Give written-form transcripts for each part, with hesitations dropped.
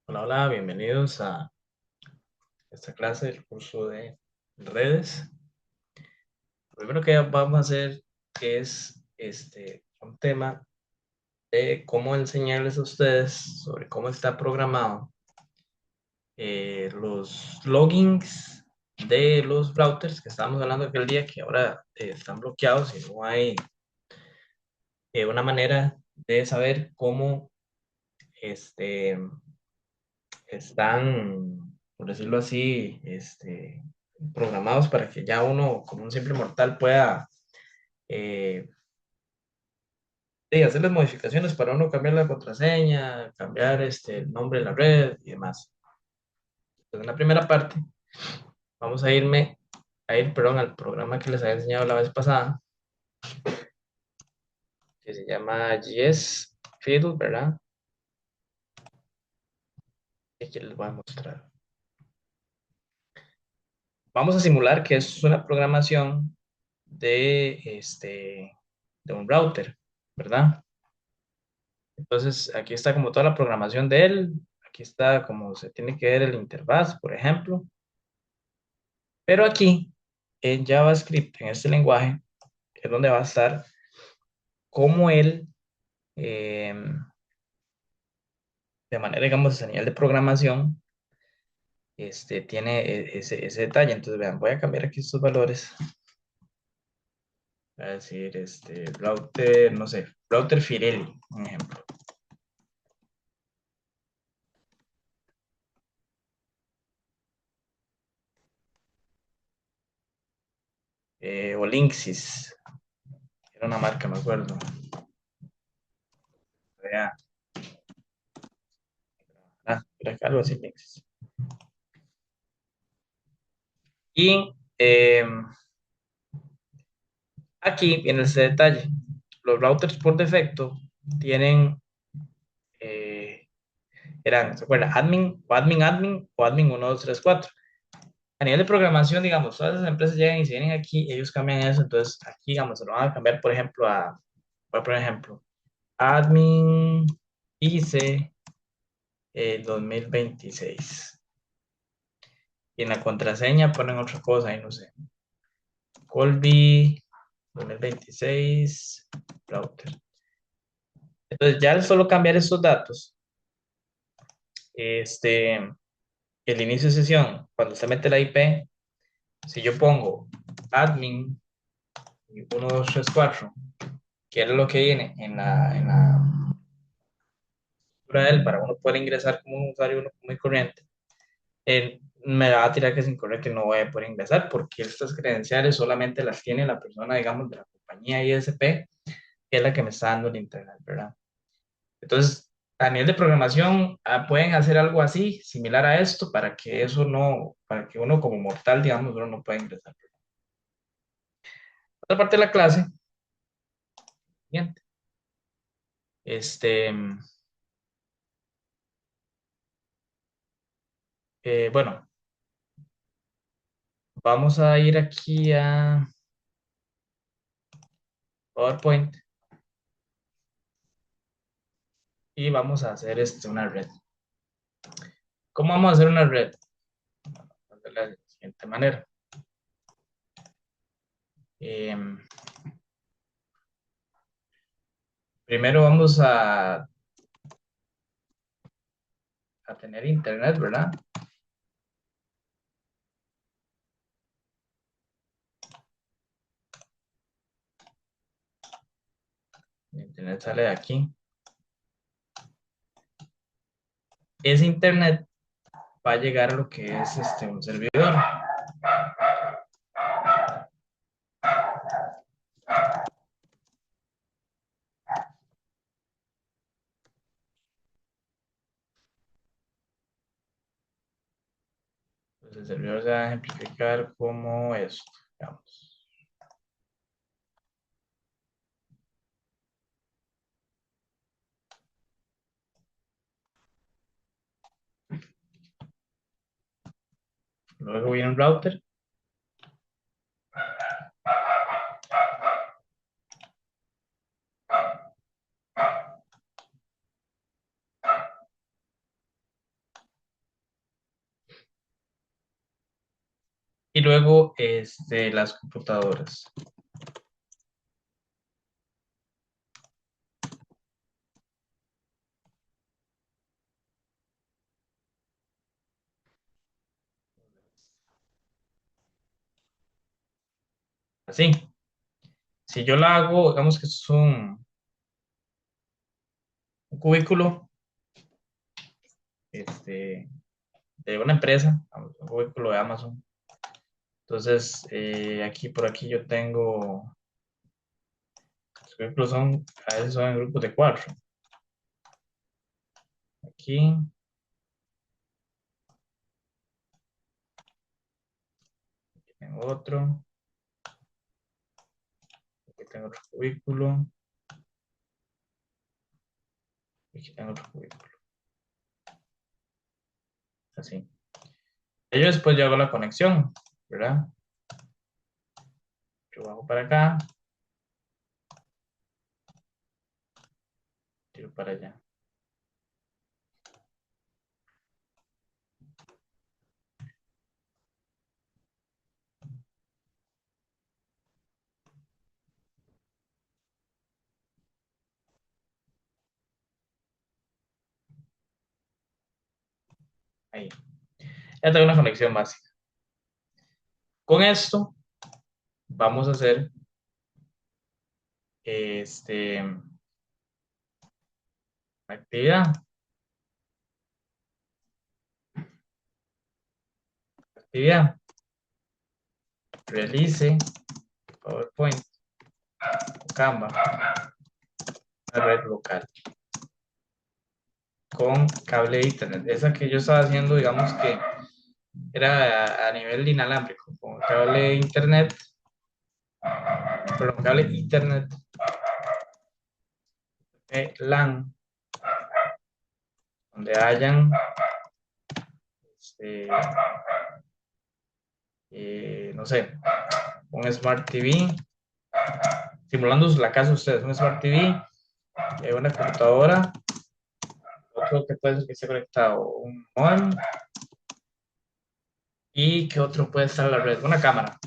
Hola, hola, bienvenidos a esta clase del curso de redes. Lo primero que vamos a hacer es un tema de cómo enseñarles a ustedes sobre cómo está programado los logins de los routers que estábamos hablando aquel día, que ahora están bloqueados y no hay una manera de saber cómo este, están, por decirlo así, programados para que ya uno, como un simple mortal, pueda eh, hacerles modificaciones para uno cambiar la contraseña, cambiar el nombre de la red y demás. Entonces, en la primera parte, vamos perdón, al programa que les había enseñado la vez pasada, que se llama GS Fiddle, ¿verdad? Y aquí les voy a mostrar. Vamos a simular que es una programación de un router, ¿verdad? Entonces, aquí está como toda la programación de él. Aquí está como se tiene que ver el interfaz, por ejemplo. Pero aquí, en JavaScript, en este lenguaje, es donde va a estar cómo él, eh, de manera, digamos, a nivel de programación, tiene ese detalle. Entonces, vean, voy a cambiar aquí estos valores. Voy a decir, router, no sé, router Firelli, un ejemplo. O Linksys, era una marca, me acuerdo. Vea, era algo así, Linksys. Y aquí viene ese detalle. Los routers por defecto tienen, eh, ¿se acuerdan? Admin o admin o admin 1234. A nivel de programación, digamos, todas las empresas llegan y si vienen aquí, ellos cambian eso. Entonces, aquí, digamos, se lo van a cambiar, por ejemplo, voy a poner ejemplo, admin IC 2026. Y en la contraseña ponen otra cosa, ahí no sé. Colby 2026 router. Entonces, ya al solo cambiar estos datos, el inicio de sesión, cuando usted mete la IP, si yo pongo admin 1234, que es lo que viene en la URL para uno poder ingresar como un usuario uno muy corriente, él me va a tirar que es incorrecto y no voy a poder ingresar porque estas credenciales solamente las tiene la persona, digamos, de la compañía ISP, que es la que me está dando el internet, ¿verdad? Entonces, a nivel de programación, pueden hacer algo así, similar a esto, para que eso no, para que uno como mortal, digamos, uno no pueda ingresar. Otra parte de la clase, siguiente, este, bueno, vamos a ir aquí a PowerPoint y vamos a hacer una red. ¿Cómo vamos a hacer una red? De la siguiente manera. Primero vamos a tener internet, ¿verdad? El internet sale de aquí. Ese internet va a llegar a lo que es un servidor. Entonces, el servidor se va a ejemplificar como esto, digamos. Luego viene un router. Y luego las computadoras. Así. Si yo la hago, digamos que es un cubículo este, de una empresa, un cubículo de Amazon. Entonces, aquí por aquí yo tengo, los cubículos a veces son en grupos de 4. Aquí, aquí tengo otro, aquí tengo otro cubículo, aquí tengo otro cubículo. Así. Yo después yo hago la conexión, ¿verdad? Yo bajo para acá, tiro para allá. Ahí. Ya tengo una conexión básica. Con esto vamos a hacer actividad. Actividad. Realice PowerPoint, Canva, una red local con cable de internet. Esa que yo estaba haciendo, digamos que era a nivel inalámbrico, con cable de internet, perdón, cable internet LAN, donde hayan no sé, un Smart TV, simulando la casa de ustedes, un Smart TV, una computadora, otro que puede ser que esté conectado, un modem, y que otro puede estar a la red, una cámara.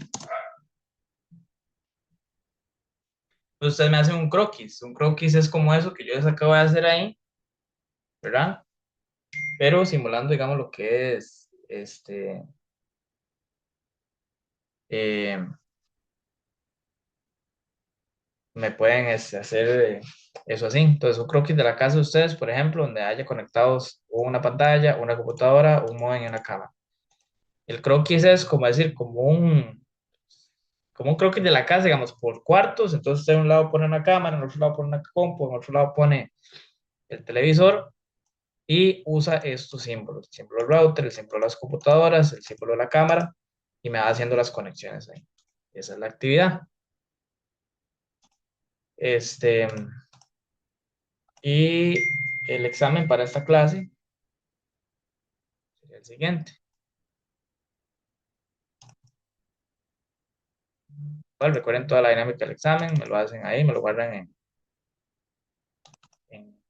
Entonces ustedes me hacen un croquis. Un croquis es como eso que yo les acabo de hacer ahí, ¿verdad? Pero simulando, digamos, lo que es eh, me pueden hacer eso así. Entonces, un croquis de la casa de ustedes, por ejemplo, donde haya conectados una pantalla, una computadora, un modem y una cámara. El croquis es como decir, como un croquis de la casa, digamos, por cuartos. Entonces, usted en un lado pone una cámara, en otro lado pone una compu, en otro lado pone el televisor y usa estos símbolos: el símbolo del router, el símbolo de las computadoras, el símbolo de la cámara, y me va haciendo las conexiones ahí. Esa es la actividad. Este, y el examen para esta clase sería el siguiente. Bueno, recuerden toda la dinámica del examen, me lo hacen ahí, me lo guardan en,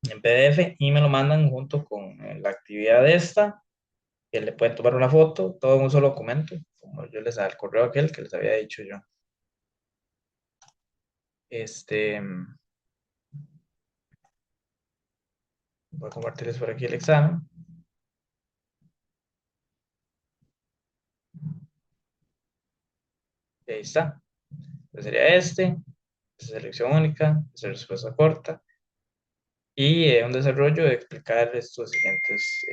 en PDF y me lo mandan junto con la actividad de esta, que le pueden tomar una foto, todo en un solo documento, como yo les daba el correo aquel que les había dicho yo. Voy a compartirles por aquí el examen. Y ahí está. Entonces sería selección única, esa respuesta corta, y un desarrollo de explicar estos siguientes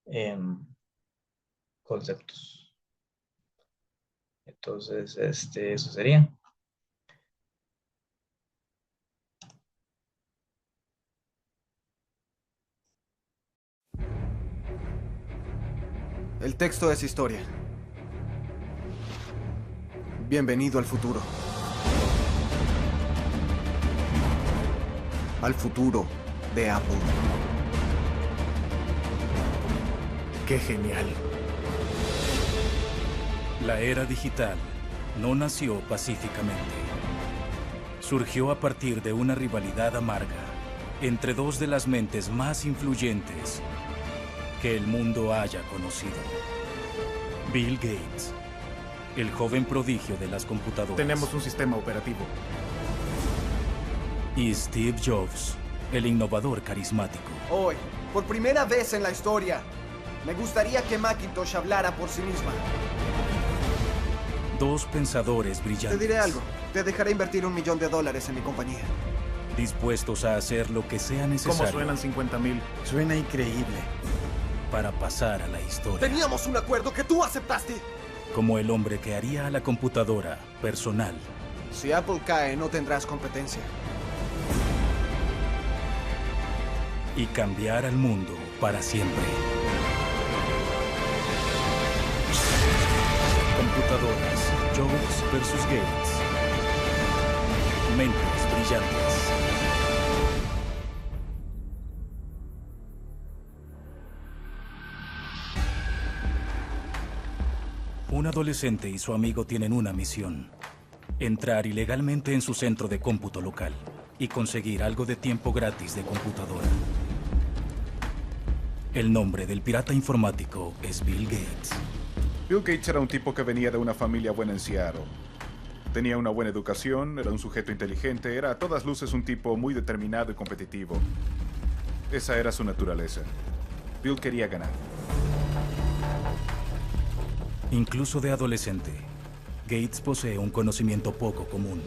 em, conceptos. Entonces, eso sería. El texto es historia. Bienvenido al futuro. Al futuro de Apple. ¡Qué genial! La era digital no nació pacíficamente. Surgió a partir de una rivalidad amarga entre dos de las mentes más influyentes que el mundo haya conocido. Bill Gates, el joven prodigio de las computadoras. Tenemos un sistema operativo. Y Steve Jobs, el innovador carismático. Hoy, por primera vez en la historia, me gustaría que Macintosh hablara por sí misma. Dos pensadores brillantes. Te diré algo. Te dejaré invertir $1 millón en mi compañía. Dispuestos a hacer lo que sea necesario. ¿Cómo suenan 50,000? Suena increíble. Para pasar a la historia. Teníamos un acuerdo que tú aceptaste. Como el hombre que haría a la computadora personal. Si Apple cae, no tendrás competencia. Y cambiar al mundo para siempre. Computadoras. Jobs versus Gates. Mentes brillantes. Un adolescente y su amigo tienen una misión: entrar ilegalmente en su centro de cómputo local y conseguir algo de tiempo gratis de computadora. El nombre del pirata informático es Bill Gates. Bill Gates era un tipo que venía de una familia buena en Seattle. Tenía una buena educación, era un sujeto inteligente, era a todas luces un tipo muy determinado y competitivo. Esa era su naturaleza. Bill quería ganar. Incluso de adolescente, Gates posee un conocimiento poco común.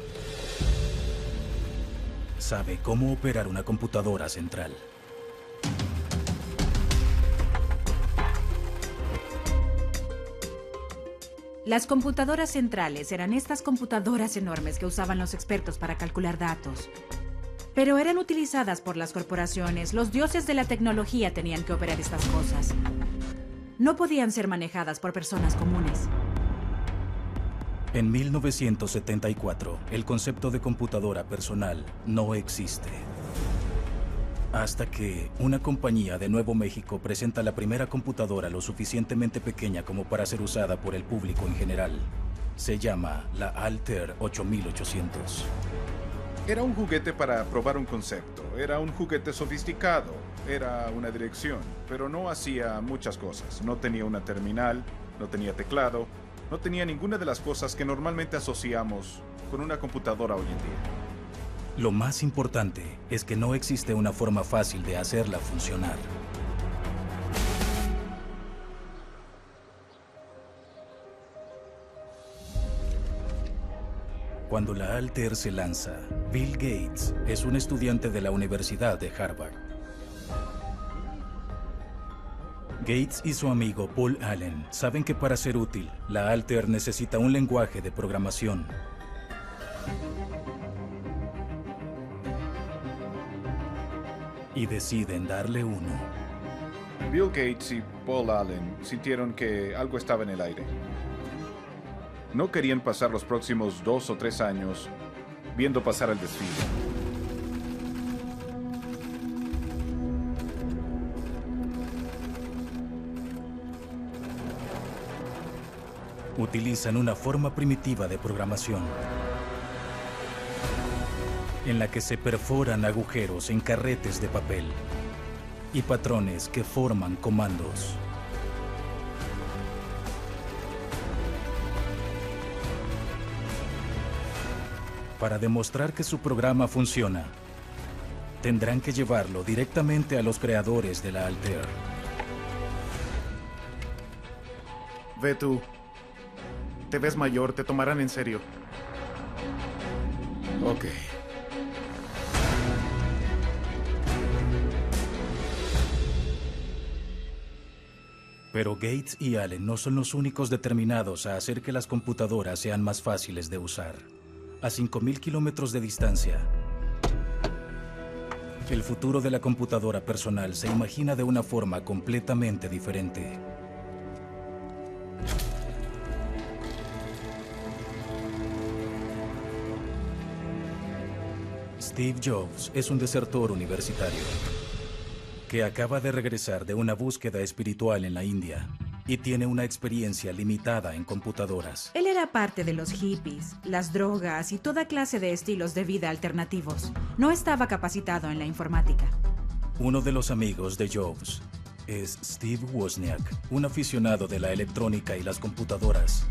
Sabe cómo operar una computadora central. Las computadoras centrales eran estas computadoras enormes que usaban los expertos para calcular datos. Pero eran utilizadas por las corporaciones. Los dioses de la tecnología tenían que operar estas cosas. No podían ser manejadas por personas comunes. En 1974, el concepto de computadora personal no existe. Hasta que una compañía de Nuevo México presenta la primera computadora lo suficientemente pequeña como para ser usada por el público en general. Se llama la Altair 8800. Era un juguete para probar un concepto. Era un juguete sofisticado. Era una dirección, pero no hacía muchas cosas. No tenía una terminal, no tenía teclado, no tenía ninguna de las cosas que normalmente asociamos con una computadora hoy en día. Lo más importante es que no existe una forma fácil de hacerla funcionar. Cuando la Altair se lanza, Bill Gates es un estudiante de la Universidad de Harvard. Gates y su amigo Paul Allen saben que para ser útil, la Altair necesita un lenguaje de programación. Y deciden darle uno. Bill Gates y Paul Allen sintieron que algo estaba en el aire. No querían pasar los próximos 2 o 3 años viendo pasar el desfile. Utilizan una forma primitiva de programación en la que se perforan agujeros en carretes de papel y patrones que forman comandos. Para demostrar que su programa funciona, tendrán que llevarlo directamente a los creadores de la Altair. Ve tú. Te ves mayor, te tomarán en serio. Ok. Pero Gates y Allen no son los únicos determinados a hacer que las computadoras sean más fáciles de usar. A 5.000 kilómetros de distancia, el futuro de la computadora personal se imagina de una forma completamente diferente. Steve Jobs es un desertor universitario que acaba de regresar de una búsqueda espiritual en la India y tiene una experiencia limitada en computadoras. Él era parte de los hippies, las drogas y toda clase de estilos de vida alternativos. No estaba capacitado en la informática. Uno de los amigos de Jobs es Steve Wozniak, un aficionado de la electrónica y las computadoras,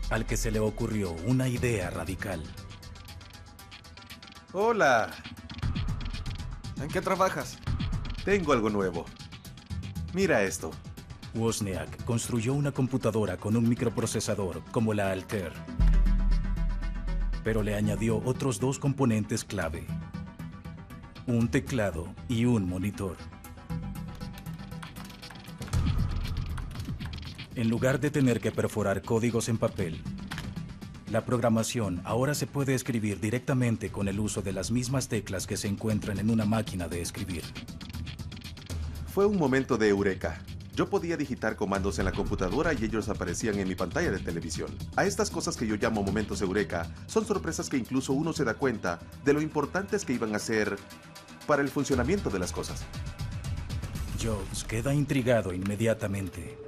al que se le ocurrió una idea radical. Hola, ¿En qué trabajas? tengo algo nuevo. Mira esto. Wozniak construyó una computadora con un microprocesador como la Altair, pero le añadió otros dos componentes clave: un teclado y un monitor. En lugar de tener que perforar códigos en papel, la programación ahora se puede escribir directamente con el uso de las mismas teclas que se encuentran en una máquina de escribir. Fue un momento de eureka. Yo podía digitar comandos en la computadora y ellos aparecían en mi pantalla de televisión. A estas cosas que yo llamo momentos eureka, son sorpresas que incluso uno se da cuenta de lo importantes que iban a ser para el funcionamiento de las cosas. Jobs queda intrigado inmediatamente.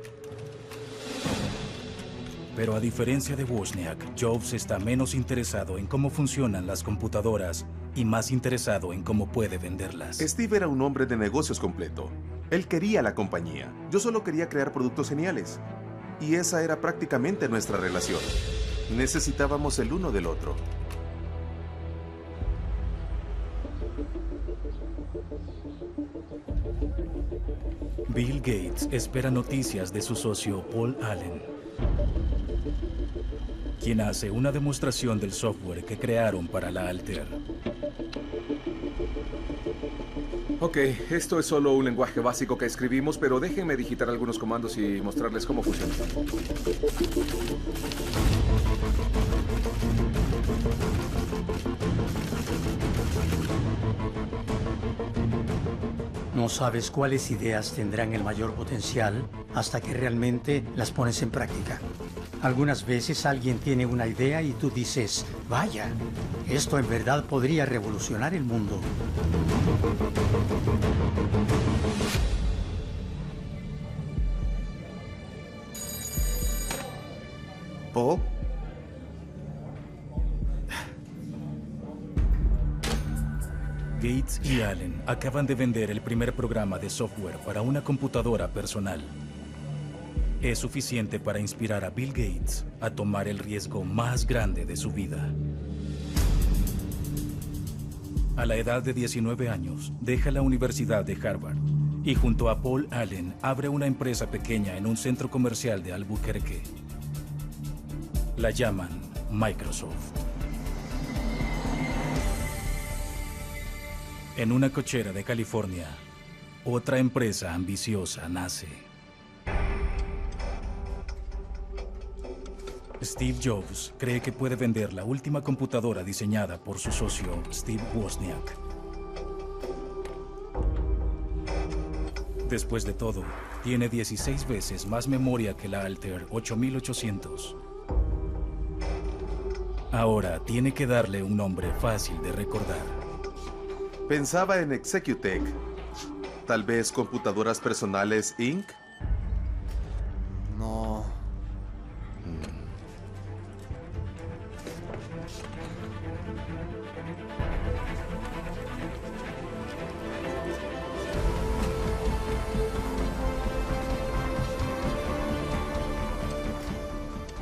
Pero a diferencia de Wozniak, Jobs está menos interesado en cómo funcionan las computadoras y más interesado en cómo puede venderlas. Steve era un hombre de negocios completo. Él quería la compañía. Yo solo quería crear productos geniales. Y esa era prácticamente nuestra relación. Necesitábamos el uno del otro. Bill Gates espera noticias de su socio Paul Allen, quien hace una demostración del software que crearon para la Altair. Ok, esto es solo un lenguaje básico que escribimos, pero déjenme digitar algunos comandos y mostrarles cómo funciona. No sabes cuáles ideas tendrán el mayor potencial hasta que realmente las pones en práctica. Algunas veces alguien tiene una idea y tú dices, vaya, esto en verdad podría revolucionar el mundo. ¿Paul? Gates y Allen acaban de vender el primer programa de software para una computadora personal. Es suficiente para inspirar a Bill Gates a tomar el riesgo más grande de su vida. A la edad de 19 años, deja la Universidad de Harvard y junto a Paul Allen abre una empresa pequeña en un centro comercial de Albuquerque. La llaman Microsoft. En una cochera de California, otra empresa ambiciosa nace. Steve Jobs cree que puede vender la última computadora diseñada por su socio Steve Wozniak. Después de todo, tiene 16 veces más memoria que la Altair 8800. Ahora tiene que darle un nombre fácil de recordar. Pensaba en Executech. Tal vez Computadoras Personales Inc. No.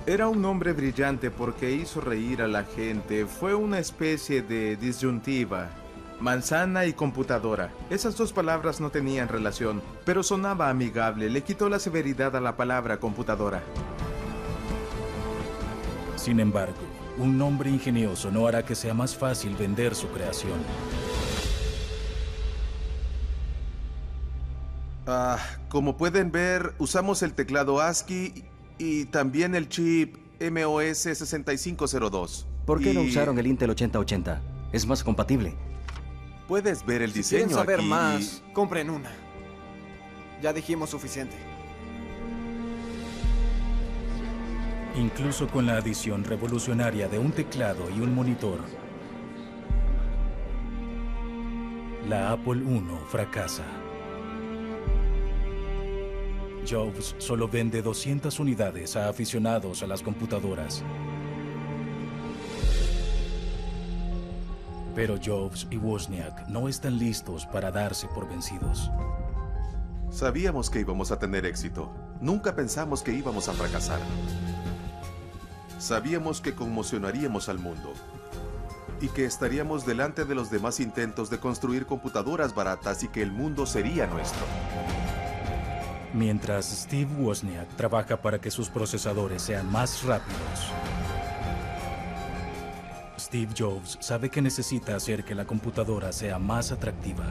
Era un hombre brillante porque hizo reír a la gente. Fue una especie de disyuntiva. Manzana y computadora. Esas dos palabras no tenían relación, pero sonaba amigable. Le quitó la severidad a la palabra computadora. Sin embargo, un nombre ingenioso no hará que sea más fácil vender su creación. Como pueden ver, usamos el teclado ASCII y también el chip MOS 6502. ¿Por qué no Y usaron el Intel 8080? Es más compatible. puedes ver el Si diseño quieren saber aquí. más, compren una. Ya dijimos suficiente. Incluso con la adición revolucionaria de un teclado y un monitor, la Apple I fracasa. Jobs solo vende 200 unidades a aficionados a las computadoras. Pero Jobs y Wozniak no están listos para darse por vencidos. Sabíamos que íbamos a tener éxito. Nunca pensamos que íbamos a fracasar. Sabíamos que conmocionaríamos al mundo y que estaríamos delante de los demás intentos de construir computadoras baratas y que el mundo sería nuestro. Mientras Steve Wozniak trabaja para que sus procesadores sean más rápidos, Steve Jobs sabe que necesita hacer que la computadora sea más atractiva.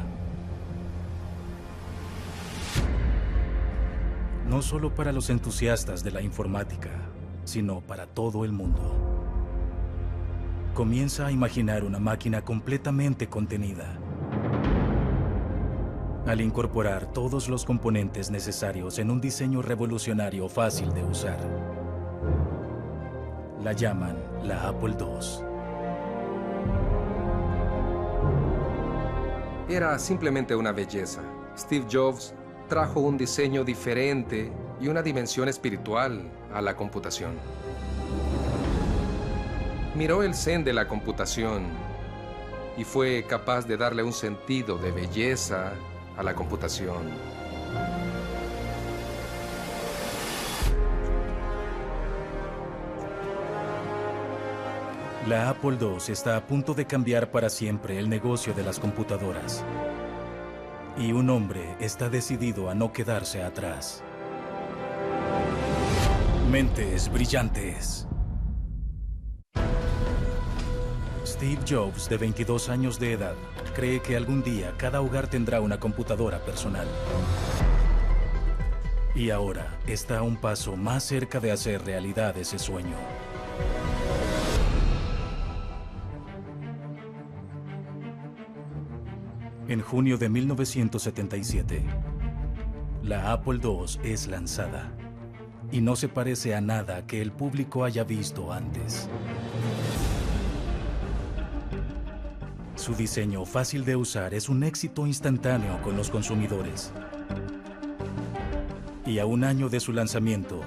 No solo para los entusiastas de la informática, sino para todo el mundo. Comienza a imaginar una máquina completamente contenida. Al incorporar todos los componentes necesarios en un diseño revolucionario fácil de usar. La llaman la Apple II. Era simplemente una belleza. Steve Jobs trajo un diseño diferente y una dimensión espiritual a la computación. Miró el zen de la computación y fue capaz de darle un sentido de belleza a la computación. La Apple II está a punto de cambiar para siempre el negocio de las computadoras. Y un hombre está decidido a no quedarse atrás. Mentes brillantes. Steve Jobs, de 22 años de edad, cree que algún día cada hogar tendrá una computadora personal. Y ahora está a un paso más cerca de hacer realidad ese sueño. En junio de 1977, la Apple II es lanzada y no se parece a nada que el público haya visto antes. Su diseño fácil de usar es un éxito instantáneo con los consumidores. Y a un año de su lanzamiento,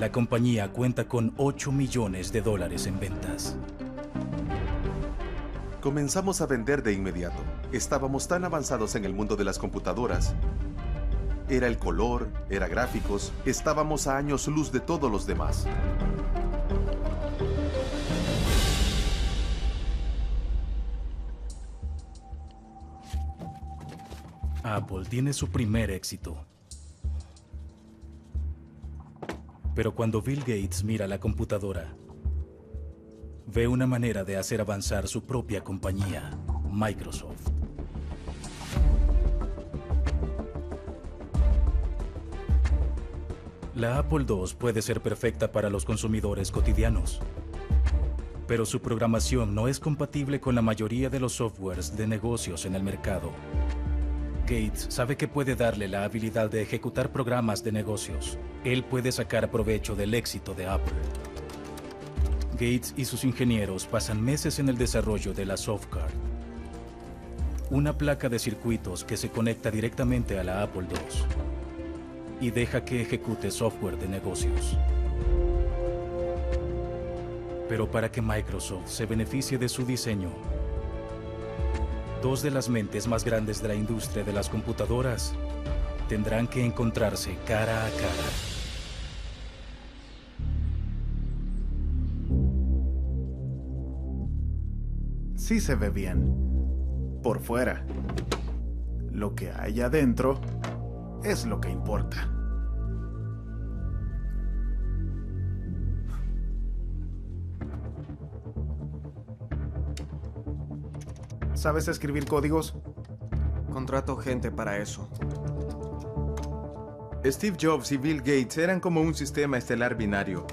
la compañía cuenta con $8 millones en ventas. Comenzamos a vender de inmediato. Estábamos tan avanzados en el mundo de las computadoras. Era el color, era gráficos, estábamos a años luz de todos los demás. Apple tiene su primer éxito. Pero cuando Bill Gates mira la computadora, ve una manera de hacer avanzar su propia compañía, Microsoft. La Apple II puede ser perfecta para los consumidores cotidianos, pero su programación no es compatible con la mayoría de los softwares de negocios en el mercado. Gates sabe que puede darle la habilidad de ejecutar programas de negocios. Él puede sacar provecho del éxito de Apple. Gates y sus ingenieros pasan meses en el desarrollo de la Softcard, una placa de circuitos que se conecta directamente a la Apple II y deja que ejecute software de negocios. Pero para que Microsoft se beneficie de su diseño, dos de las mentes más grandes de la industria de las computadoras tendrán que encontrarse cara a cara. Sí se ve bien, por fuera. Lo que hay adentro es lo que importa. ¿Sabes escribir códigos? Contrato gente para eso. Steve Jobs y Bill Gates eran como un sistema estelar binario.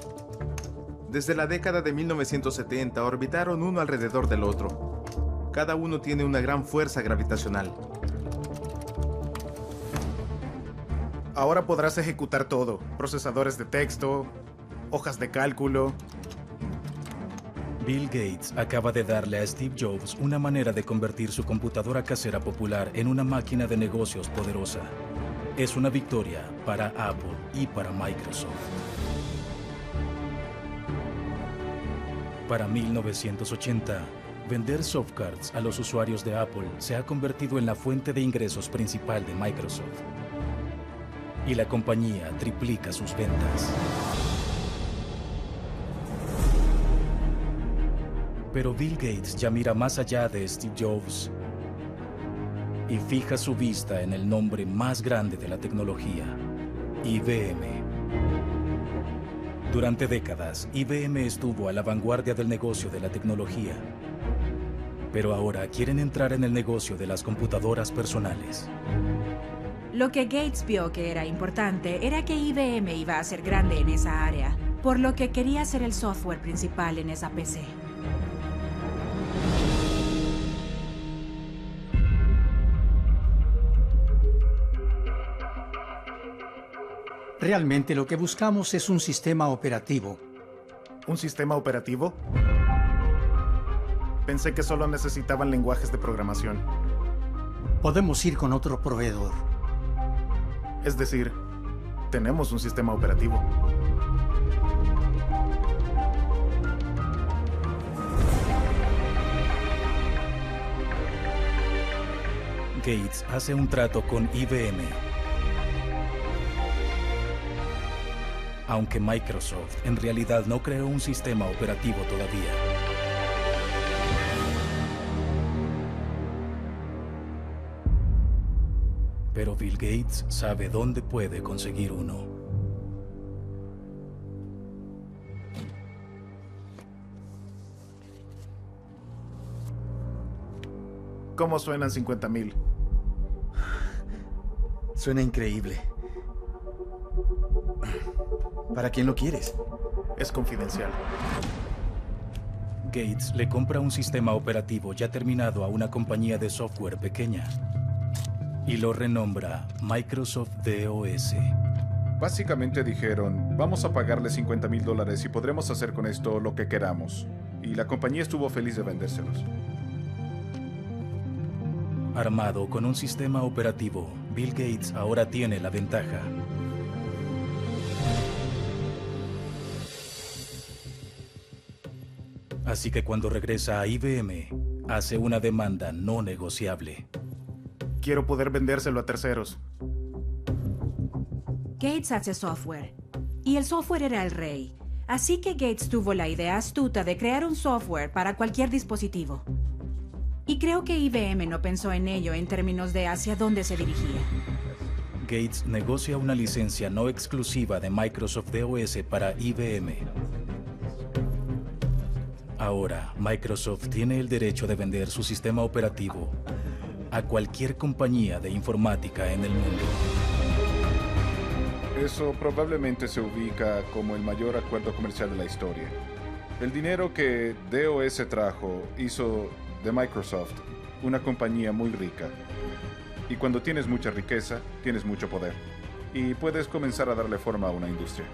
Desde la década de 1970 orbitaron uno alrededor del otro. Cada uno tiene una gran fuerza gravitacional. Ahora podrás ejecutar todo. Procesadores de texto, hojas de cálculo. Bill Gates acaba de darle a Steve Jobs una manera de convertir su computadora casera popular en una máquina de negocios poderosa. Es una victoria para Apple y para Microsoft. Para 1980, Vender soft cards a los usuarios de Apple se ha convertido en la fuente de ingresos principal de Microsoft. Y la compañía triplica sus ventas. Pero Bill Gates ya mira más allá de Steve Jobs y fija su vista en el nombre más grande de la tecnología, IBM. Durante décadas, IBM estuvo a la vanguardia del negocio de la tecnología, pero ahora quieren entrar en el negocio de las computadoras personales. Lo que Gates vio que era importante era que IBM iba a ser grande en esa área, por lo que quería ser el software principal en esa PC. Realmente lo que buscamos es un sistema operativo. ¿Un sistema operativo? Pensé que solo necesitaban lenguajes de programación. Podemos ir con otro proveedor. Es decir, tenemos un sistema operativo. Gates hace un trato con IBM. Aunque Microsoft en realidad no creó un sistema operativo todavía. Pero Bill Gates sabe dónde puede conseguir uno. ¿Cómo suenan 50,000? Suena increíble. ¿Para quién lo quieres? Es confidencial. Gates le compra un sistema operativo ya terminado a una compañía de software pequeña y lo renombra Microsoft DOS. Básicamente dijeron, vamos a pagarle $50,000 y podremos hacer con esto lo que queramos. Y la compañía estuvo feliz de vendérselos. Armado con un sistema operativo, Bill Gates ahora tiene la ventaja. Así que cuando regresa a IBM, hace una demanda no negociable. Quiero poder vendérselo a terceros. Gates hace software, y el software era el rey. Así que Gates tuvo la idea astuta de crear un software para cualquier dispositivo. Y creo que IBM no pensó en ello en términos de hacia dónde se dirigía. Gates negocia una licencia no exclusiva de Microsoft DOS para IBM. Ahora, Microsoft tiene el derecho de vender su sistema operativo a cualquier compañía de informática en el mundo. Eso probablemente se ubica como el mayor acuerdo comercial de la historia. El dinero que DOS trajo hizo de Microsoft una compañía muy rica. Y cuando tienes mucha riqueza, tienes mucho poder. Y puedes comenzar a darle forma a una industria.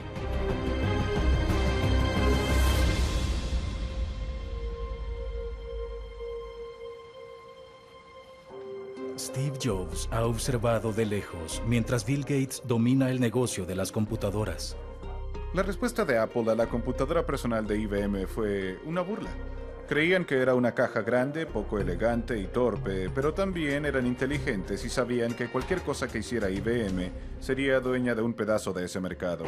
Steve Jobs ha observado de lejos mientras Bill Gates domina el negocio de las computadoras. La respuesta de Apple a la computadora personal de IBM fue una burla. Creían que era una caja grande, poco elegante y torpe, pero también eran inteligentes y sabían que cualquier cosa que hiciera IBM sería dueña de un pedazo de ese mercado.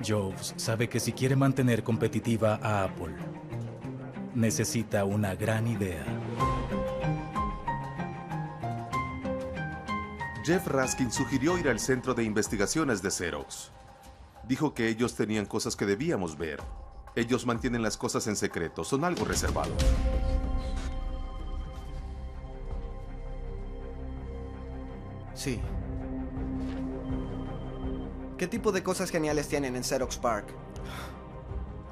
Jobs sabe que si quiere mantener competitiva a Apple, necesita una gran idea. Jeff Raskin sugirió ir al centro de investigaciones de Xerox. Dijo que ellos tenían cosas que debíamos ver. Ellos mantienen las cosas en secreto, son algo reservados. Sí. ¿Qué tipo de cosas geniales tienen en Xerox Park?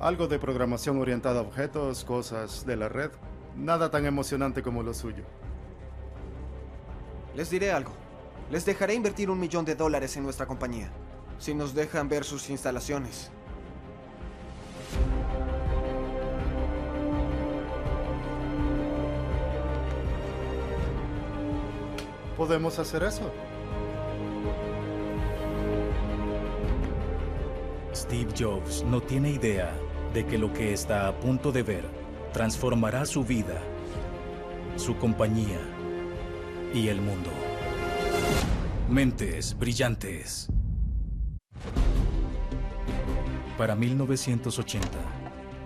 Algo de programación orientada a objetos, cosas de la red. Nada tan emocionante como lo suyo. Les diré algo. Les dejaré invertir $1 millón en nuestra compañía, si nos dejan ver sus instalaciones. ¿Podemos hacer eso? Steve Jobs no tiene idea de que lo que está a punto de ver transformará su vida, su compañía y el mundo. Mentes brillantes. Para 1980,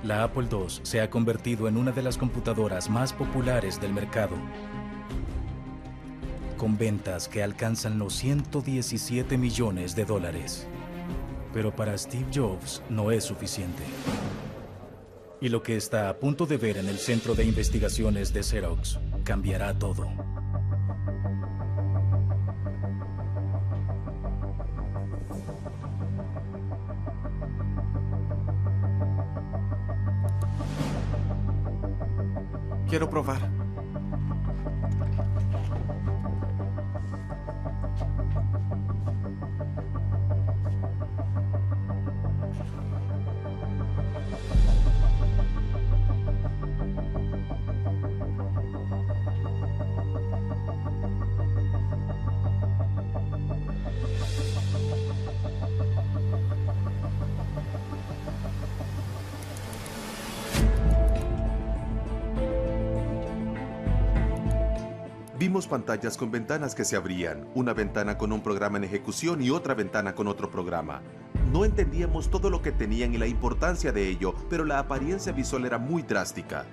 la Apple II se ha convertido en una de las computadoras más populares del mercado, con ventas que alcanzan los 117 millones de dólares. Pero para Steve Jobs no es suficiente. Y lo que está a punto de ver en el Centro de Investigaciones de Xerox cambiará todo. Quiero probar. Vimos pantallas con ventanas que se abrían, una ventana con un programa en ejecución y otra ventana con otro programa. No entendíamos todo lo que tenían y la importancia de ello, pero la apariencia visual era muy drástica.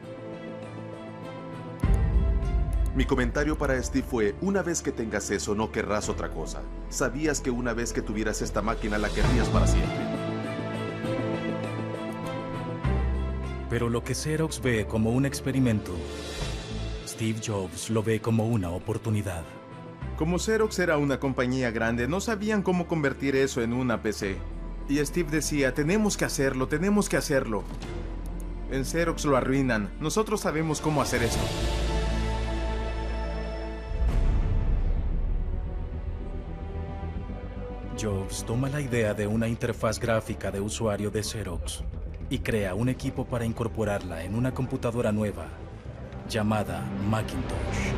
Mi comentario para Steve fue, una vez que tengas eso no querrás otra cosa. Sabías que una vez que tuvieras esta máquina la querrías para siempre. Pero lo que Xerox ve como un experimento, Steve Jobs lo ve como una oportunidad. Como Xerox era una compañía grande, no sabían cómo convertir eso en una PC. Y Steve decía, tenemos que hacerlo, tenemos que hacerlo. En Xerox lo arruinan, nosotros sabemos cómo hacer esto. Jobs toma la idea de una interfaz gráfica de usuario de Xerox y crea un equipo para incorporarla en una computadora nueva llamada Macintosh.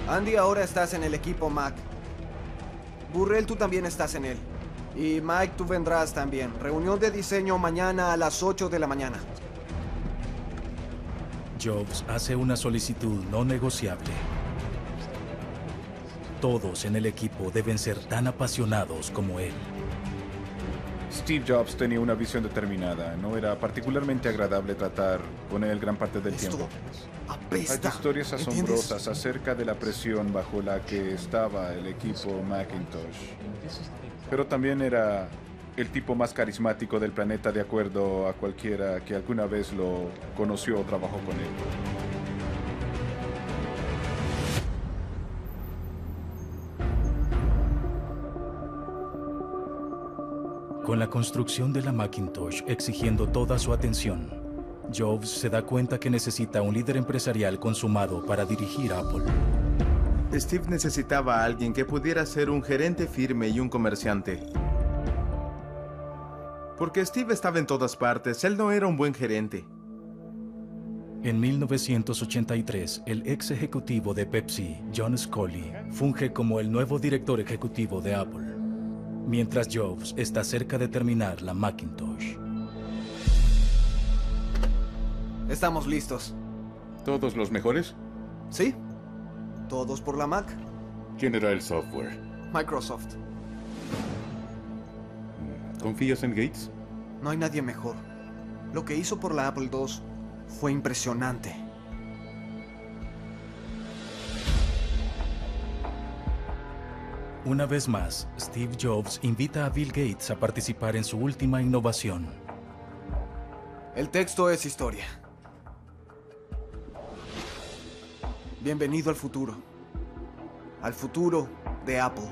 Andy, ahora estás en el equipo Mac. Burrell, tú también estás en él. Y Mike, tú vendrás también. Reunión de diseño mañana a las 8 de la mañana. Jobs hace una solicitud no negociable. Todos en el equipo deben ser tan apasionados como él. Steve Jobs tenía una visión determinada. No era particularmente agradable tratar con él gran parte del tiempo. Apesta. Hay historias asombrosas acerca de la presión bajo la que estaba el equipo Macintosh. Pero también era el tipo más carismático del planeta, de acuerdo a cualquiera que alguna vez lo conoció o trabajó con él. Con la construcción de la Macintosh exigiendo toda su atención, Jobs se da cuenta que necesita un líder empresarial consumado para dirigir Apple. Steve necesitaba a alguien que pudiera ser un gerente firme y un comerciante. Porque Steve estaba en todas partes, él no era un buen gerente. En 1983, el ex ejecutivo de Pepsi, John Scully, funge como el nuevo director ejecutivo de Apple, mientras Jobs está cerca de terminar la Macintosh. Estamos listos. ¿Todos los mejores? Sí. Todos por la Mac. ¿Quién era el software? Microsoft. ¿Confías en Gates? No hay nadie mejor. Lo que hizo por la Apple II fue impresionante. Una vez más, Steve Jobs invita a Bill Gates a participar en su última innovación. El texto es historia. Bienvenido al futuro. Al futuro de Apple.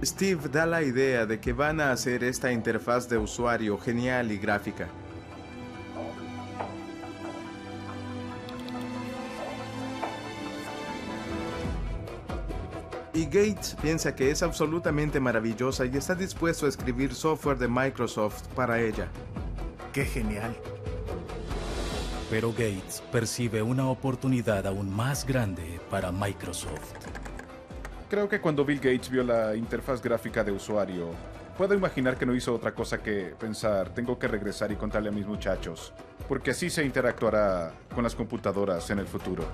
Steve da la idea de que van a hacer esta interfaz de usuario genial y gráfica. Y Gates piensa que es absolutamente maravillosa y está dispuesto a escribir software de Microsoft para ella. ¡Qué genial! Pero Gates percibe una oportunidad aún más grande para Microsoft. Creo que cuando Bill Gates vio la interfaz gráfica de usuario, Puedo imaginar que no hizo otra cosa que pensar, tengo que regresar y contarle a mis muchachos, porque así se interactuará con las computadoras en el futuro.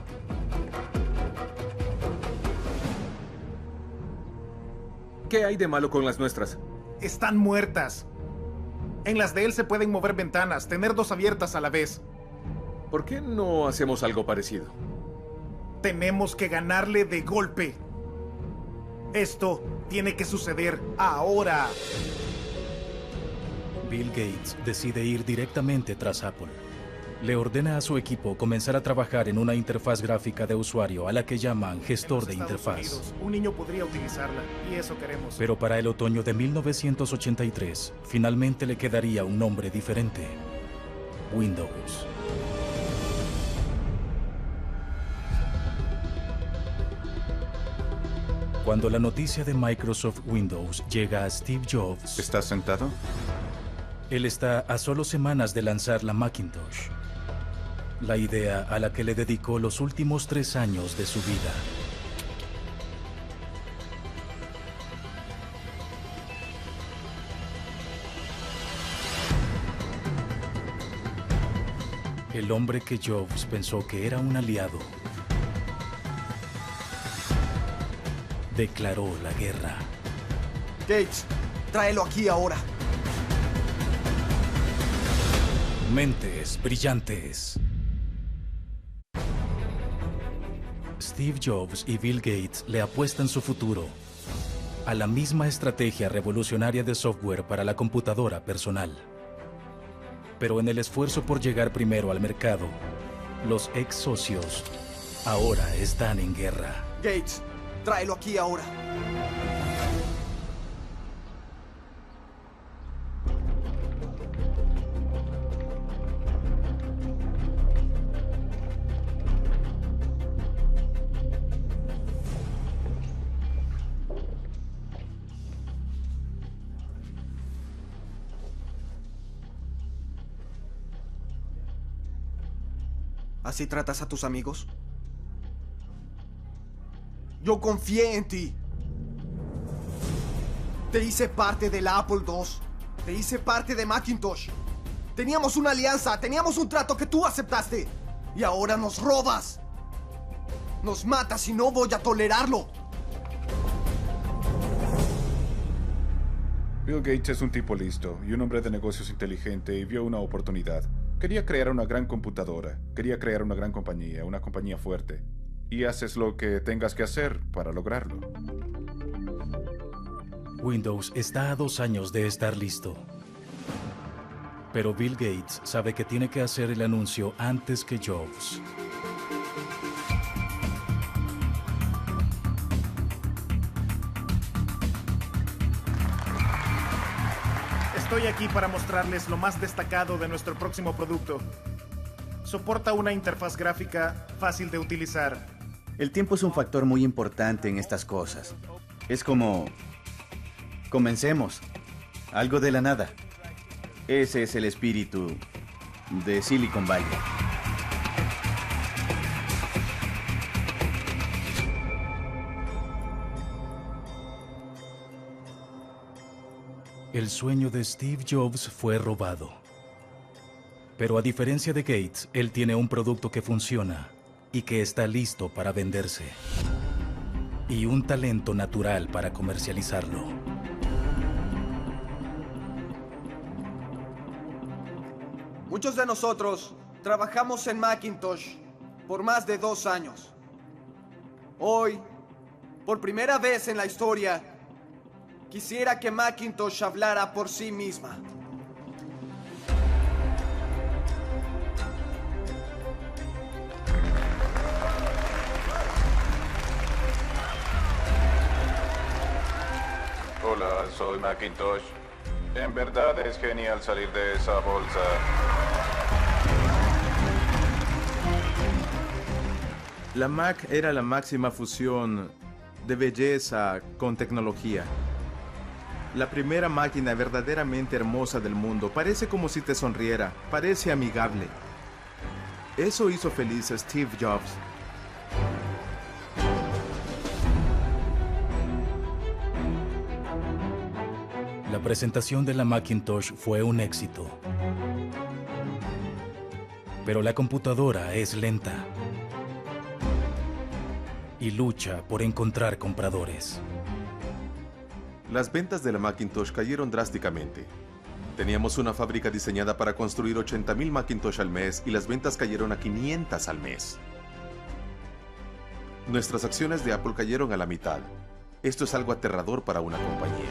¿Qué hay de malo con las nuestras? Están muertas. En las de él se pueden mover ventanas, tener dos abiertas a la vez. ¿Por qué no hacemos algo parecido? Tenemos que ganarle de golpe. Esto tiene que suceder ahora. Bill Gates decide ir directamente tras Apple. Le ordena a su equipo comenzar a trabajar en una interfaz gráfica de usuario a la que llaman gestor de interfaz. Unidos, un niño podría utilizarla y eso queremos. Pero para el otoño de 1983, finalmente le quedaría un nombre diferente: Windows. Cuando la noticia de Microsoft Windows llega a Steve Jobs... ¿Estás sentado? Él está a solo semanas de lanzar la Macintosh, la idea a la que le dedicó los últimos 3 años de su vida. El hombre que Jobs pensó que era un aliado declaró la guerra. Gates, tráelo aquí ahora. Mentes brillantes. Steve Jobs y Bill Gates le apuestan su futuro a la misma estrategia revolucionaria de software para la computadora personal. Pero en el esfuerzo por llegar primero al mercado, los ex socios ahora están en guerra. Gates, tráelo aquí ahora. ¿Así tratas a tus amigos? Yo confié en ti. Te hice parte del Apple II. Te hice parte de Macintosh. Teníamos una alianza, teníamos un trato que tú aceptaste. Y ahora nos robas. Nos matas y no voy a tolerarlo. Bill Gates es un tipo listo y un hombre de negocios inteligente y vio una oportunidad. Quería crear una gran computadora, quería crear una gran compañía, una compañía fuerte. Y haces lo que tengas que hacer para lograrlo. Windows está a 2 años de estar listo. Pero Bill Gates sabe que tiene que hacer el anuncio antes que Jobs. Estoy aquí para mostrarles lo más destacado de nuestro próximo producto. Soporta una interfaz gráfica fácil de utilizar. El tiempo es un factor muy importante en estas cosas. Es como... Comencemos. Algo de la nada. Ese es el espíritu de Silicon Valley. El sueño de Steve Jobs fue robado. Pero a diferencia de Gates, él tiene un producto que funciona y que está listo para venderse. Y un talento natural para comercializarlo. Muchos de nosotros trabajamos en Macintosh por más de 2 años. Hoy, por primera vez en la historia, quisiera que Macintosh hablara por sí misma. Hola, soy Macintosh. En verdad es genial salir de esa bolsa. La Mac era la máxima fusión de belleza con tecnología. La primera máquina verdaderamente hermosa del mundo. Parece como si te sonriera. Parece amigable. Eso hizo feliz a Steve Jobs. La La presentación de la Macintosh fue un éxito. Pero la computadora es lenta y lucha por encontrar compradores. Las ventas de la Macintosh cayeron drásticamente. Teníamos una fábrica diseñada para construir 80,000 Macintosh al mes y las ventas cayeron a 500 al mes. Nuestras acciones de Apple cayeron a la mitad. Esto es algo aterrador para una compañía.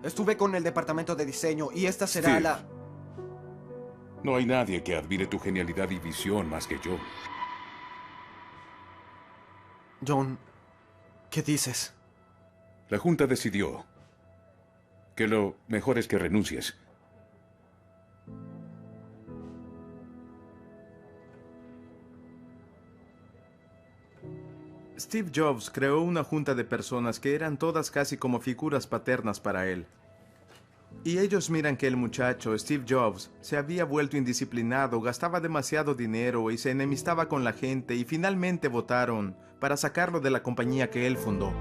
Estuve con el departamento de diseño y esta será Steve, la... no hay nadie que admire tu genialidad y visión más que yo. John, ¿qué dices? La Junta decidió que lo mejor es que renuncies. Steve Jobs creó una junta de personas que eran todas casi como figuras paternas para él. Y ellos miran que el muchacho, Steve Jobs, se había vuelto indisciplinado, gastaba demasiado dinero y se enemistaba con la gente y finalmente votaron para sacarlo de la compañía que él fundó.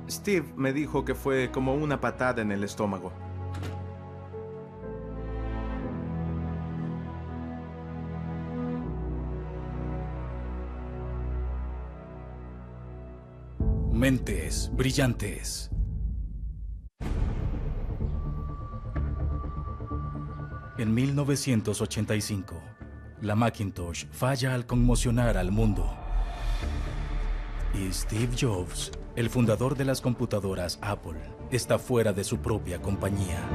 Steve me dijo que fue como una patada en el estómago. Mentes brillantes. En 1985, la Macintosh falla al conmocionar al mundo. Y Steve Jobs, el fundador de las computadoras Apple, está fuera de su propia compañía.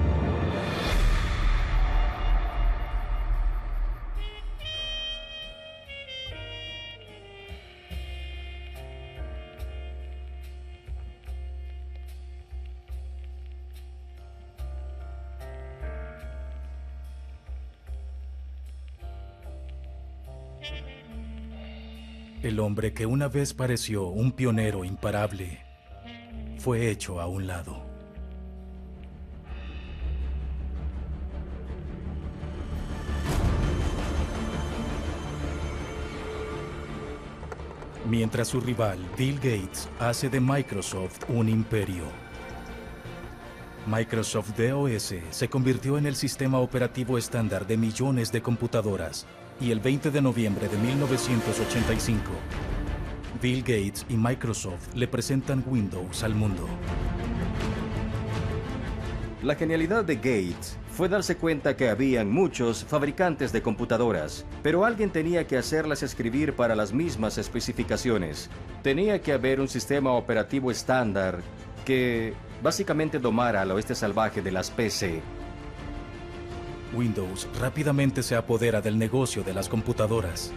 El hombre que una vez pareció un pionero imparable fue hecho a un lado. Mientras su rival, Bill Gates, hace de Microsoft un imperio. Microsoft DOS se convirtió en el sistema operativo estándar de millones de computadoras. Y el 20 de noviembre de 1985, Bill Gates y Microsoft le presentan Windows al mundo. La genialidad de Gates fue darse cuenta que habían muchos fabricantes de computadoras, pero alguien tenía que hacerlas escribir para las mismas especificaciones. Tenía que haber un sistema operativo estándar que básicamente domara al oeste salvaje de las PC. Windows rápidamente se apodera del negocio de las computadoras.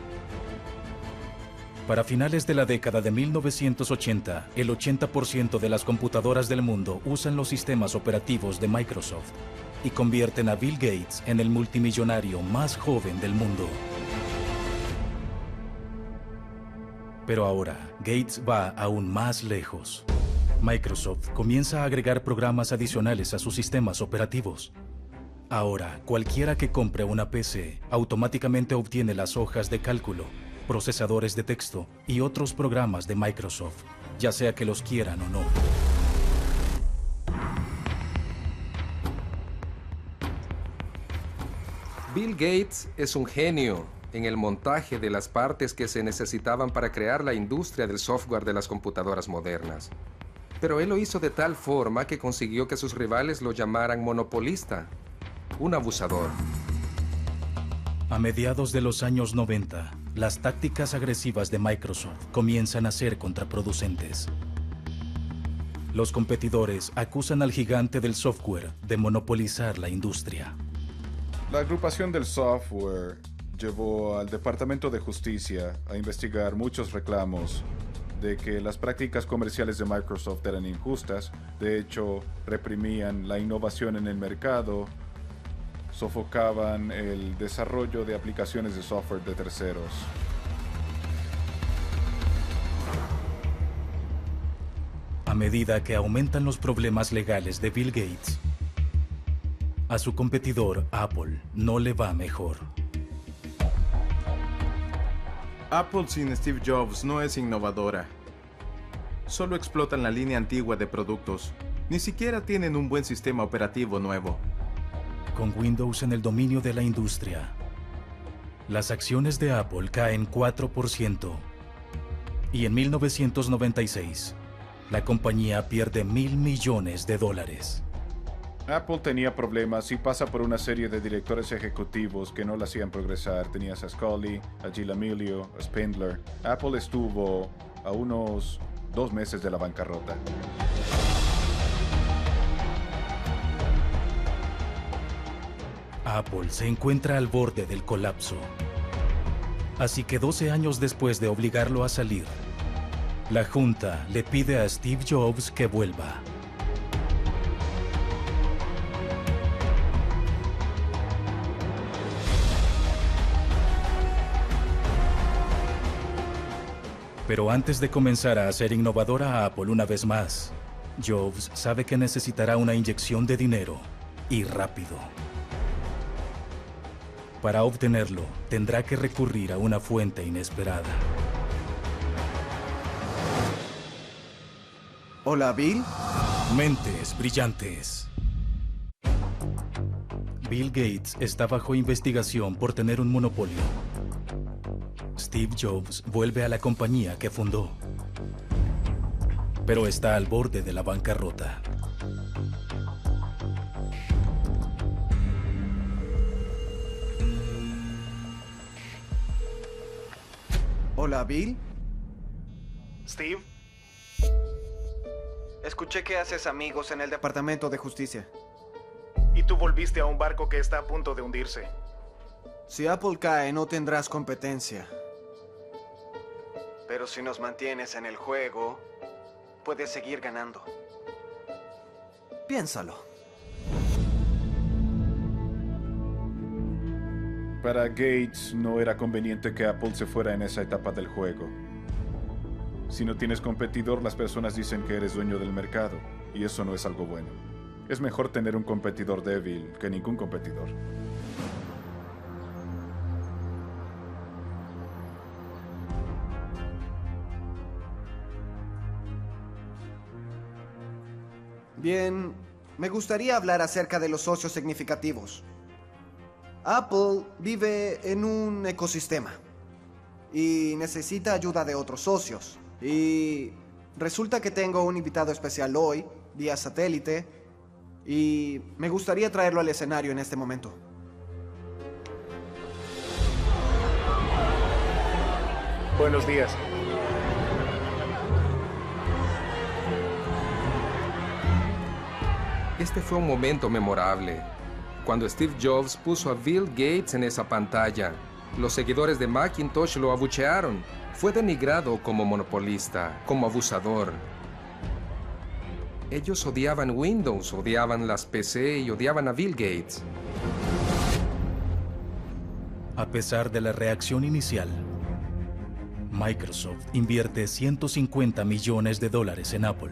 Para finales de la década de 1980, el 80% de las computadoras del mundo usan los sistemas operativos de Microsoft y convierten a Bill Gates en el multimillonario más joven del mundo. Pero ahora, Gates va aún más lejos. Microsoft comienza a agregar programas adicionales a sus sistemas operativos. Ahora, cualquiera que compre una PC automáticamente obtiene las hojas de cálculo, procesadores de texto y otros programas de Microsoft, ya sea que los quieran o no. Bill Gates es un genio en el montaje de las partes que se necesitaban para crear la industria del software de las computadoras modernas. Pero él lo hizo de tal forma que consiguió que sus rivales lo llamaran monopolista. Un abusador. A mediados de los años 90, las tácticas agresivas de Microsoft comienzan a ser contraproducentes. Los competidores acusan al gigante del software de monopolizar la industria. La agrupación del software llevó al Departamento de Justicia a investigar muchos reclamos de que las prácticas comerciales de Microsoft eran injustas. De hecho, reprimían la innovación en el mercado, sofocaban el desarrollo de aplicaciones de software de terceros. A medida que aumentan los problemas legales de Bill Gates, A su competidor, Apple, no le va mejor. Apple sin Steve Jobs no es innovadora. Solo explotan la línea antigua de productos. Ni siquiera tienen un buen sistema operativo nuevo. Con Windows en el dominio de la industria, las acciones de Apple caen 4%. Y en 1996, la compañía pierde $1.000 millones. Apple tenía problemas y pasa por una serie de directores ejecutivos que no la hacían progresar. Tenías a Scully, a Gil Amelio, a Spindler. Apple estuvo a unos 2 meses de la bancarrota. Apple se encuentra al borde del colapso. Así que 12 años después de obligarlo a salir, la Junta le pide a Steve Jobs que vuelva. Pero antes de comenzar a hacer innovadora a Apple una vez más, Jobs sabe que necesitará una inyección de dinero, y rápido. Para obtenerlo, tendrá que recurrir a una fuente inesperada. Hola, Bill. Mentes brillantes. Bill Gates está bajo investigación por tener un monopolio. Steve Jobs vuelve a la compañía que fundó, pero está al borde de la bancarrota. Hola, Bill. Steve. Escuché que haces amigos en el Departamento de Justicia. Y tú volviste a un barco que está a punto de hundirse. Si Apple cae, no tendrás competencia. Pero si nos mantienes en el juego, puedes seguir ganando. Piénsalo. Para Gates no era conveniente que Apple se fuera en esa etapa del juego. Si no tienes competidor, las personas dicen que eres dueño del mercado, y eso no es algo bueno. Es mejor tener un competidor débil que ningún competidor. Bien, me gustaría hablar acerca de los socios significativos. Apple vive en un ecosistema y necesita ayuda de otros socios. Y resulta que tengo un invitado especial hoy, vía satélite, y me gustaría traerlo al escenario en este momento. Buenos días. Este fue un momento memorable. Cuando Steve Jobs puso a Bill Gates en esa pantalla, los seguidores de Macintosh lo abuchearon. Fue denigrado como monopolista, como abusador. Ellos odiaban Windows, odiaban las PC y odiaban a Bill Gates. A pesar de la reacción inicial, Microsoft invierte $150 millones en Apple.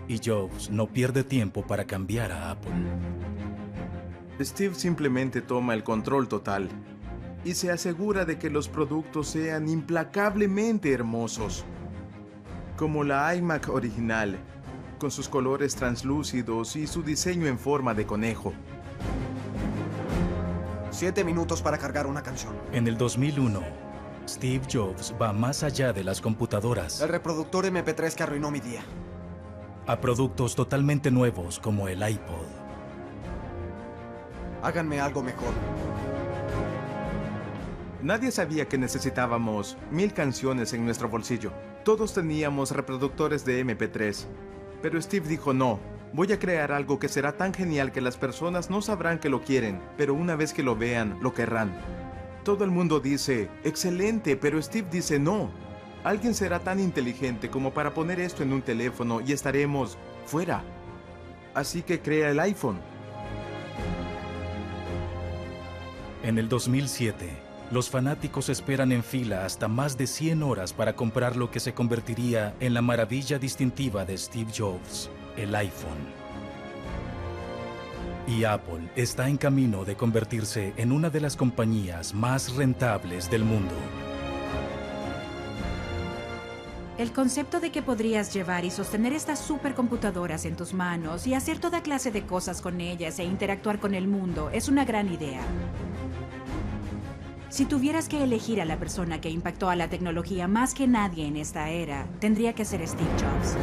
Y Jobs no pierde tiempo para cambiar a Apple. Steve simplemente toma el control total y se asegura de que los productos sean implacablemente hermosos. Como la iMac original, con sus colores translúcidos y su diseño en forma de conejo. 7 minutos para cargar una canción. En el 2001, Steve Jobs va más allá de las computadoras. El reproductor MP3 que arruinó mi día. A productos totalmente nuevos como el iPod. Háganme algo mejor. Nadie sabía que necesitábamos 1000 canciones en nuestro bolsillo. Todos teníamos reproductores de MP3. Pero Steve dijo no. Voy a crear algo que será tan genial que las personas no sabrán que lo quieren, pero una vez que lo vean, lo querrán. Todo el mundo dice, excelente, pero Steve dice no. Alguien será tan inteligente como para poner esto en un teléfono y estaremos fuera. Así que crea el iPhone. En el 2007, los fanáticos esperan en fila hasta más de 100 horas para comprar lo que se convertiría en la maravilla distintiva de Steve Jobs, el iPhone. Y Apple está en camino de convertirse en una de las compañías más rentables del mundo. El concepto de que podrías llevar y sostener estas supercomputadoras en tus manos y hacer toda clase de cosas con ellas e interactuar con el mundo es una gran idea. Si tuvieras que elegir a la persona que impactó a la tecnología más que nadie en esta era, tendría que ser Steve Jobs.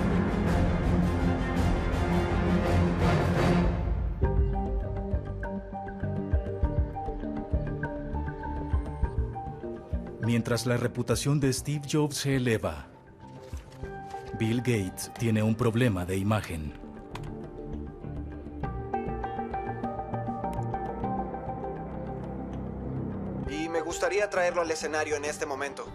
Mientras la reputación de Steve Jobs se eleva, Bill Gates tiene un problema de imagen. Y me gustaría traerlo al escenario en este momento.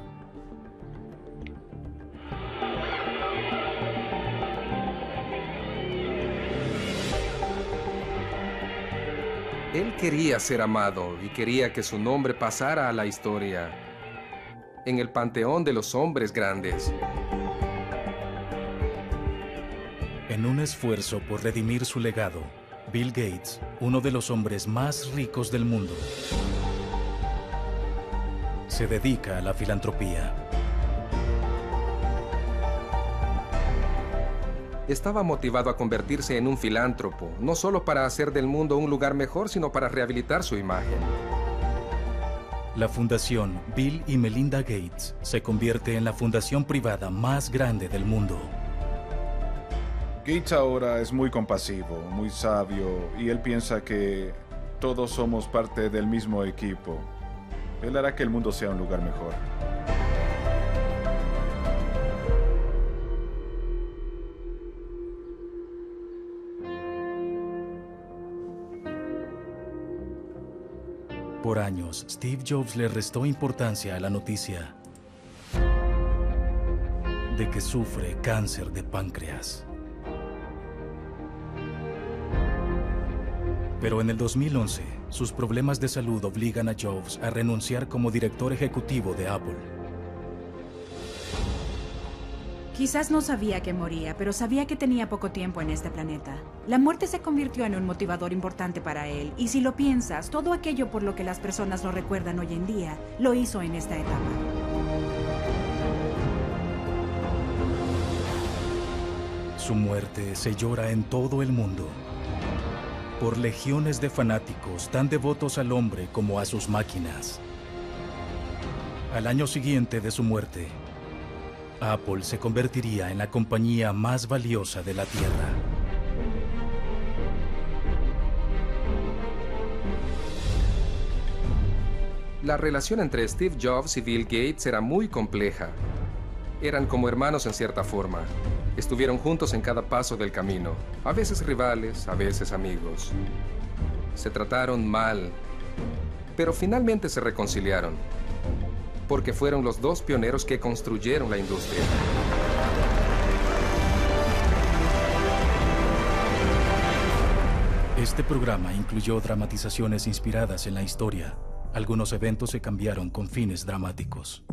Él quería ser amado y quería que su nombre pasara a la historia, en el panteón de los hombres grandes. En un esfuerzo por redimir su legado, Bill Gates, uno de los hombres más ricos del mundo, se dedica a la filantropía. Estaba motivado a convertirse en un filántropo, no solo para hacer del mundo un lugar mejor, sino para rehabilitar su imagen. La fundación Bill y Melinda Gates se convierte en la fundación privada más grande del mundo. Gates ahora es muy compasivo, muy sabio, y él piensa que todos somos parte del mismo equipo. Él hará que el mundo sea un lugar mejor. Por años, Steve Jobs le restó importancia a la noticia de que sufre cáncer de páncreas. Pero en el 2011, sus problemas de salud obligan a Jobs a renunciar como director ejecutivo de Apple. Quizás no sabía que moría, pero sabía que tenía poco tiempo en este planeta. La muerte se convirtió en un motivador importante para él, y si lo piensas, todo aquello por lo que las personas lo recuerdan hoy en día, lo hizo en esta etapa. Su muerte se llora en todo el mundo, por legiones de fanáticos tan devotos al hombre como a sus máquinas. Al año siguiente de su muerte, Apple se convertiría en la compañía más valiosa de la Tierra. La relación entre Steve Jobs y Bill Gates era muy compleja. Eran como hermanos en cierta forma. Estuvieron juntos en cada paso del camino, a veces rivales, a veces amigos. Se trataron mal, pero finalmente se reconciliaron, porque fueron los dos pioneros que construyeron la industria. Este programa incluyó dramatizaciones inspiradas en la historia. Algunos eventos se cambiaron con fines dramáticos.